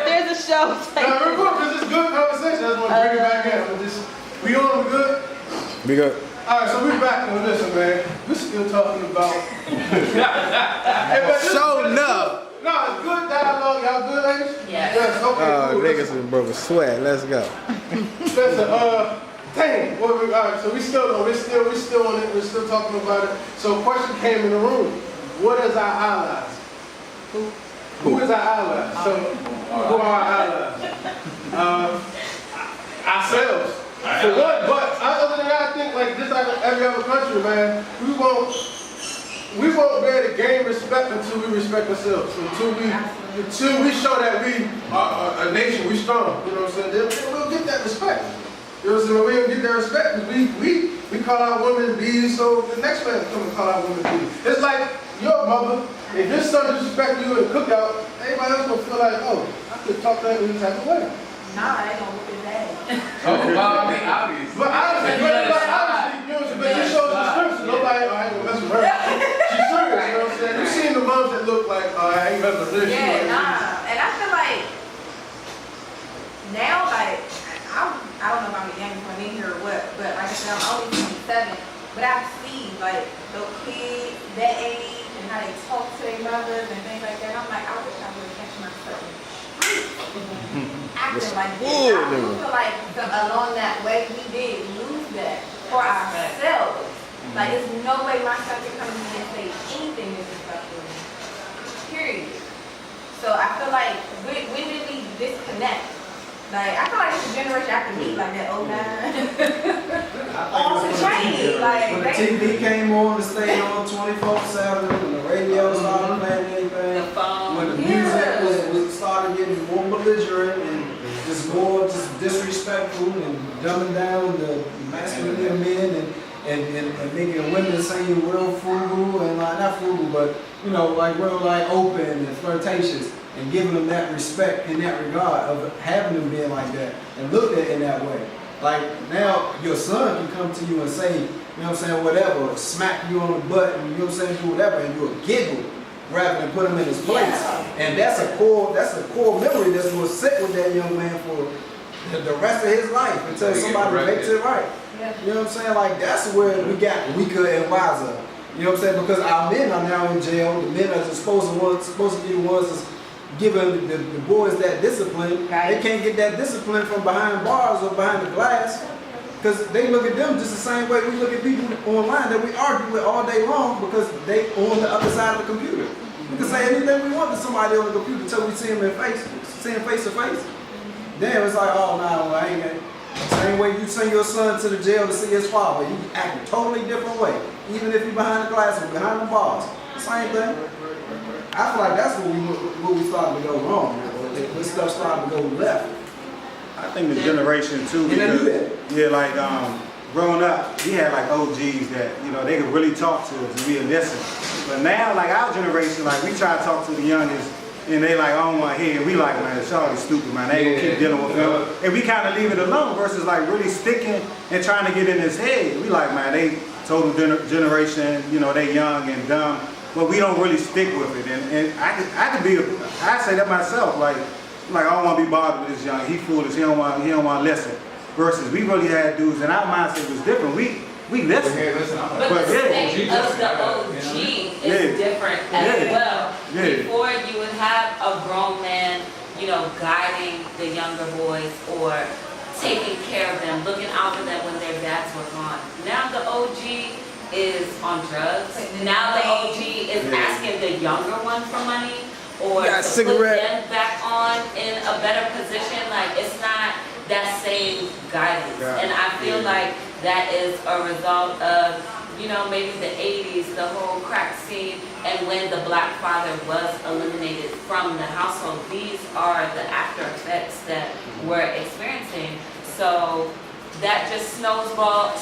There's a show. No, record because it's good conversation. I just want to bring it back in. We on? We good? We good. Alright, so we back on this one, man. We're still talking about. Show enough. No, it's good dialogue. Y'all good, ladies? Yes. Yes. Okay. Cool. Niggas is broke a sweat. Let's go. Listen, dang. Alright, so we're still on it. We're still talking about it. So, a question came in the room. What is our allies? Who is our allies? So, who are our allies? Ourselves. For what? But other than that, I think like just like every other country, man, we won't be able to gain respect until we respect ourselves. Until we show that we are a nation, we strong. You know what I'm saying? Then we'll get that respect. You know what I'm saying? We don't get that respect because we call our women bees, so the next man come and call our women bees. It's like your mother. If your son disrespect you in the cookout, everybody else gonna feel like, oh, I could talk to that in this type of way. Nah, they gonna look at that. Obvious. But obviously, you know, but you show the scripture. Nobody, I ain't gonna mess with her. She's serious, you know what I'm saying? You seen the moms that look like, I ain't messing with this. Yeah, nah. And I feel like now, like, I don't know if I'm a young one in here or what, but like I said, I'm only 27. But I see, like, those kids that age and how they talk to their mothers and things like that. I'm like, I wish I would have catch myself. Acting like this. I feel like along that way we did lose that for ourselves. Like there's no way my son can come to me and say anything disrespectful. Period. So I feel like when did we disconnect? Like I feel like this generation after me, like that 09. On the train. Like when the TV came on, it stayed on 24/7, when the radio started playing anything, the phone. when the music was started getting more belligerent and just more disrespectful and dumbing down the masculinity of men and making women seem real frugal and like not frugal, but you know, like real like open and flirtatious and giving them that respect in that regard of having them being like that and looked at in that way. Like now your son can come to you and say, you know what I'm saying, whatever, smack you on the butt and you know what I'm saying, do whatever, and you'll giggle rather than put him in his place. Yeah. And that's a core memory that's gonna sit with that young man for the rest of his life until somebody makes it right. Yeah. You know what I'm saying? Like that's where we got weaker and wiser. You know what I'm saying? Because our men are now in jail. The men are supposed to be the ones that's giving the boys that discipline. Right. They can't get that discipline from behind bars or behind the glass. Because they look at them just the same way we look at people online that we argue with all day long because they on the other side of the computer. We can say anything we want to somebody on the computer until we see them face to face. Then it's like, oh no, I ain't got it. Same way you send your son to the jail to see his father, you act a totally different way. Even if you're behind the glass or behind the bars. Same thing. I feel like that's where we started to go wrong. This stuff started to go left. I think the generation too, because yeah, like growing up, we had like OGs that, you know, they could really talk to us and we would listen. But now, like our generation, like we try to talk to the youngest and they like, I don't want to hear it. We like, man, it's already stupid, man. They gonna keep dealing with them. And we kind of leave it alone versus like really sticking and trying to get in his head. We like, man, they total generation, you know, they young and dumb, but we don't really stick with it. And I say that myself, like I don't want to be bothered with this young. He foolish. He don't want to listen. Versus we really had dudes, and our mindset was different. We listen. But the state of the OG is different as well. Before you would have a grown man, you know, guiding the younger boys or taking care of them, looking out for them when their dads were gone. Now the OG is on drugs. Now the OG is asking the younger one for money or to put them back on in a better position. Like it's not that same guidance. And I feel like that is a result of, you know, maybe the 80s, the whole crack scene, and when the black father was eliminated from the household. These are the after effects that we're experiencing. So that just snowballs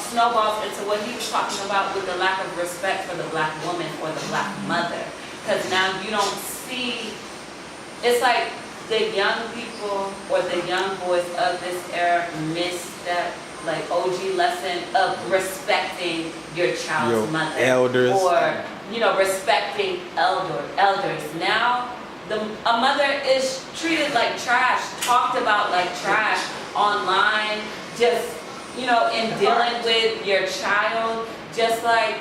into what he was talking about with the lack of respect for the black woman or the black mother. Because now you don't see, it's like the young people or the young boys of this era miss that like OG lesson of respecting your child's mother elders or respecting elders. Now, a mother is treated like trash, talked about like trash online, just, in dealing with your child, just like,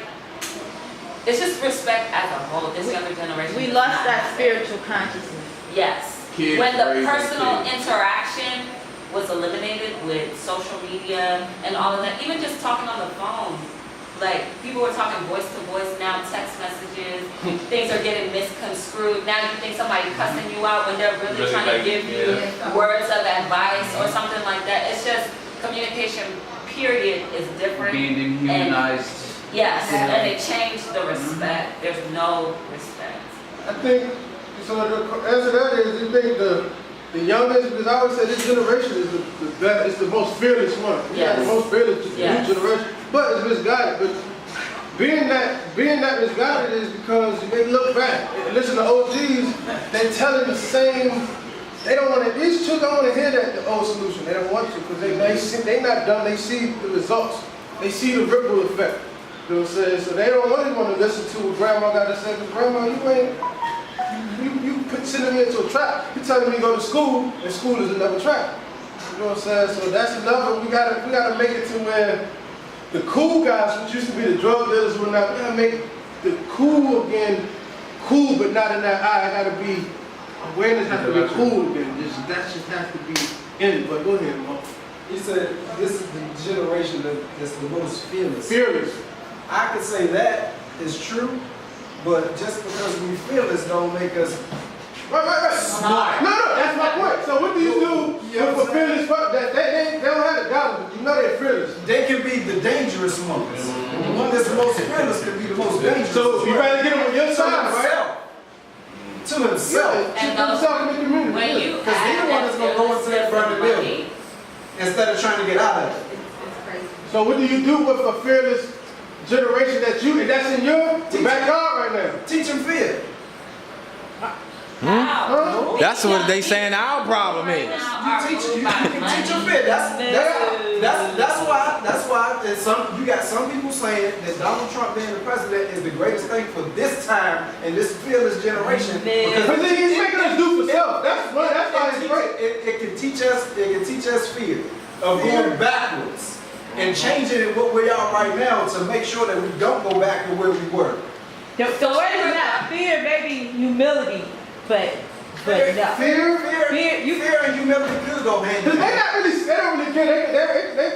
it's just respect as a whole, this younger generation. We does lost not that have it. spiritual consciousness. Yes. Kids When the raising personal kids. interaction was eliminated with social media and all of that, even just talking on the phone, like people were talking voice to voice now, text messages, things are getting misconstrued. Now you think somebody cussing you out when they're really trying to give you words of advice or something like that. It's just communication, period, is different. Being dehumanized. Yes, and they changed the respect. There's no respect. I think, so the answer to that is, you think the youngest, because I always say this generation is the best, it's the most fearless one. We got the Yes. most fearless Yes. new generation, but it's misguided. But being that misguided is because they look back and listen to OGs, they're telling the same. They don't want to. These children don't want to hear that the old solution. They don't want to because they not done. They see the results. They see the ripple effect. You know what I'm saying? So they don't really want to listen to what grandma got to say. Because grandma, you sending me into a trap. You telling me to go to school, and school is another trap. You know what I'm saying? So that's another. We gotta make it to where the cool guys, which used to be the drug dealers, will not. We gotta make the cool again, cool, but not in that eye. It gotta be awareness. Has to be cool again. That just has to be in. But go ahead, Mo. He said this is the generation that's the most fearless. Fearless. I could say that is true, but just because we fearless don't make us Right. smart. No, that's my point. So what do you do with a fearless fuck that they don't have the dollars, but you know they're fearless. They can be the dangerous ones. The one that's the most fearless can be the most dangerous. So you rather get them on your to side, right? himself. To himself. Yeah, And keep themselves in the community. When you Because they're the one that's gonna go into that burning building. Instead of trying to get out of it. It's crazy. So what do you do with a fearless generation that's in your backyard right now? Teach them fear. How? That's what they saying our problem is. You teach them fear. That's why there's you got some people saying that Donald Trump being the president is the greatest thing for this time and this fearless generation. Because he's making us do for self. That's why it's great. It can teach us fear of going backwards and changing it what we are right now to make sure that we don't go back to where we were. The word is not fear, maybe humility, but no. Fear. Fear and humility could go hand in Because hand. they don't really care.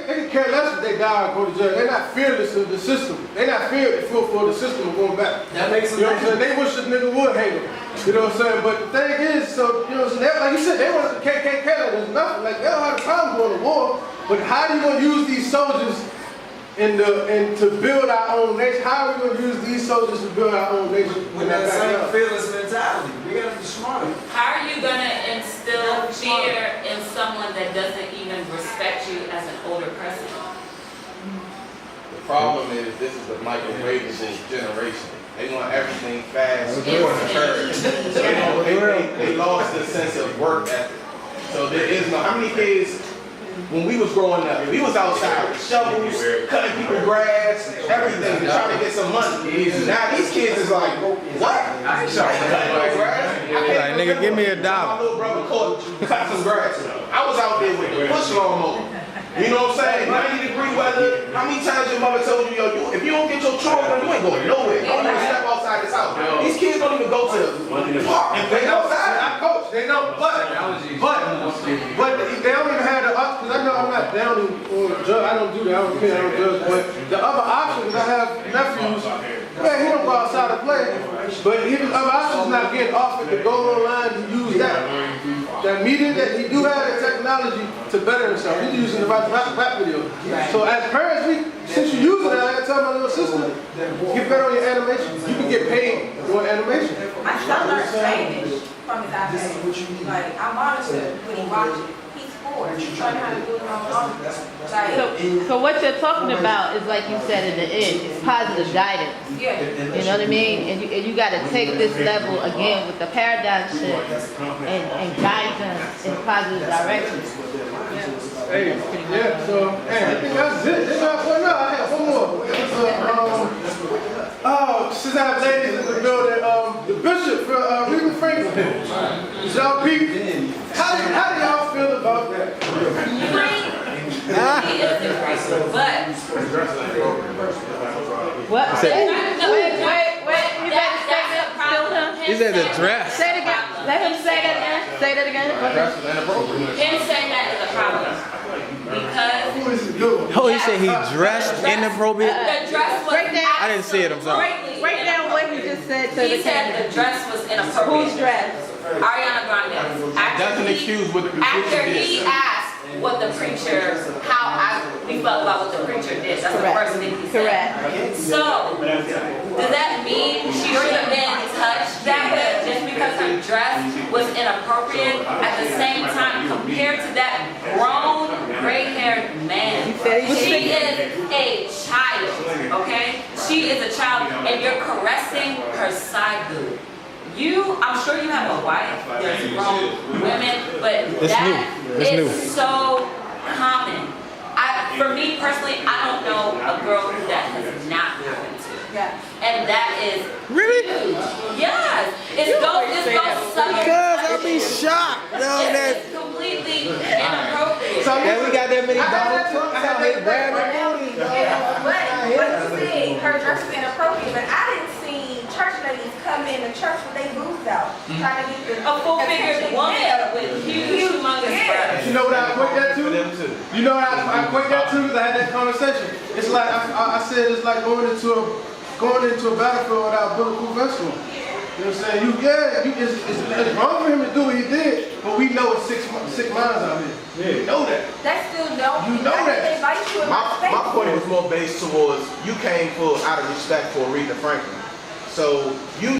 They can care less if they die or go to jail. They're not fearless of the system. They're not fearful for the system of going back. That makes You know what I'm saying? They wish a nigga would hang them. You know what I'm saying? But the thing is, so, you know what I'm saying? Like you said, they want the KKK like there's nothing. Like, they don't have a problem going to war. But how are you going to use these soldiers and to build our own nation? How are we going to use these soldiers to build our own nation? With that same fearless mentality. We gotta be smarter. How are you gonna instill fear in someone that doesn't even respect you as an older person? The problem is this is the microwavable generation. They want everything fast, they lost the sense of work ethic. So there is no, how many kids, when we was growing up, we was outside with shovels, cutting people grass, everything, to try to get some money. Now these kids is like, what? I ain't trying to cut no grass. Like, nigga, give me $1. My little brother cut some grass. I was out there with the push lawnmower. You know what I'm saying? 90-degree weather. How many times your mother told you, if you don't get your chores done, you ain't going nowhere. Don't even step outside this house. These kids don't even go to the park and play outside. I coach, they know, but they don't even have the option, because I know I'm not down or judge, I don't do that, I don't care, I don't judge, but the other option is I have nephews, man, he don't go outside to play, but his other option is not getting offered to go online and use that media that he do have that technology to better himself. He's using the rap video. So as parents, since you using that, I gotta tell my little sister, get better on your animation. You can get paid doing animation. My son learned Spanish from his iPad. Like, I monitor when he watches. He's 4. He's learning how to do it on his own. So what you're talking about is like you said in the end, it's positive guidance. Yeah. You know what I mean? And you got to take this level again with the paradigm shift and guide them in positive directions. Hey, yeah, so, hey, I think that's it. I had one more. since I have ladies in the building, the bishop for Reba Franklin. Y'all people, how do y'all feel about that? He is aggressive, but What? He said- Wait. You better say that's that. the problem. He said the dress. Say it again. Let him say that again. Say that again. Him saying that is a problem because Who is it doing? Oh, he said he dressed inappropriate. the dress was. Break down. I didn't see it, I'm sorry. Break down what he just said to He the said camera. the dress was inappropriate. Whose dress? Ariana Grande. That's an excuse what the After preacher he did. asked what the preacher, we felt about what the preacher did. That's the first thing he said. Correct. So, does that mean she should have been touched that way just because her dress was inappropriate? At the same time, compared to that grown, gray-haired man, she is a child, okay? She is a child, and you're caressing her side boob. I'm sure you have a wife, there's grown women, but It's that new. It's new. is so common. For me personally, I don't know a girl that has not happened to. Yeah. And that is Really? huge. Yes. It's those southern. Because I'll be shocked. No, that. It's completely inappropriate. Yeah, we got that many Donald Trumps out here grabbing booties. Yeah, but you see, her dress is inappropriate, but I didn't see church ladies come in the church with their boobs out, trying to get the A full-figured attention. woman Yeah. with huge, humongous breasts. You know what I equate that to? You know what I equate that to? Because I had that conversation. It's like I said, it's like going into a battlefield without bulletproof vest on. You know what I'm saying? It's wrong for him to do what he did, but we know it's sick minds out here. Yeah. We know that. That still don't. You know I that. didn't invite you in my space. My point was more based towards you came for out of respect for Aretha Franklin. So you